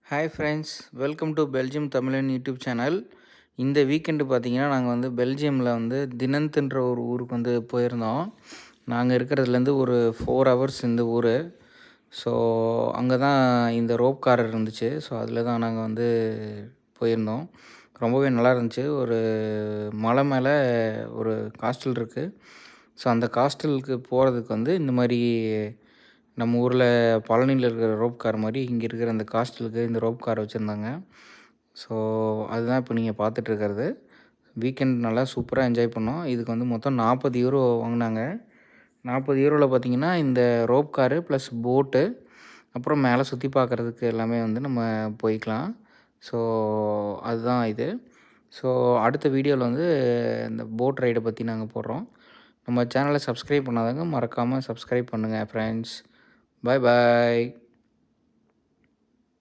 Hi friends, welcome to Belgium தமிழன் YouTube channel. இந்த weekend பார்த்தீங்கன்னா, நாங்கள் வந்து பெல்ஜியமில் வந்து தினந்த்ன்ற ஒரு ஊருக்கு வந்து போயிருந்தோம். நாங்கள் இருக்கிறதுலேருந்து ஒரு 4 ஹவர்ஸ் இந்த ஊர். ஸோ அங்கே தான் இந்த ரோப் கார் இருந்துச்சு. ஸோ அதில் தான் நாங்கள் வந்து போயிருந்தோம். ரொம்பவே நல்லா இருந்துச்சு. ஒரு மலை மேலே ஒரு ஹாஸ்டல் இருக்குது. ஸோ அந்த ஹாஸ்டலுக்கு போகிறதுக்கு வந்து இந்த மாதிரி நம்ம ஊரில் பழனியில் இருக்கிற ரோப் கார் மாதிரி இங்கே இருக்கிற அந்த ஹாஸ்டலுக்கு இந்த ரோப் கார் வச்சுருந்தாங்க. ஸோ அதுதான் இப்போ நீங்கள் பார்த்துட்ருக்கிறது. வீக்கெண்ட் நல்லா சூப்பராக என்ஜாய் பண்ணோம். இதுக்கு வந்து மொத்தம் 40 யூரோ வாங்கினாங்க. 40 யூரோவில் பார்த்தீங்கன்னா இந்த ரோப் காரு ப்ளஸ் போட்டு, அப்புறம் மேலே சுற்றி பார்க்குறதுக்கு எல்லாமே வந்து நம்ம போய்க்கலாம். ஸோ அதுதான் இது. ஸோ அடுத்த வீடியோவில் வந்து இந்த போட் ரைடை பற்றி நாங்கள் போடுறோம். நம்ம சேனலை சப்ஸ்கிரைப் பண்ணாதவங்க மறக்காமல் சப்ஸ்கிரைப் பண்ணுங்கள் ஃப்ரெண்ட்ஸ். பாய் பாய்.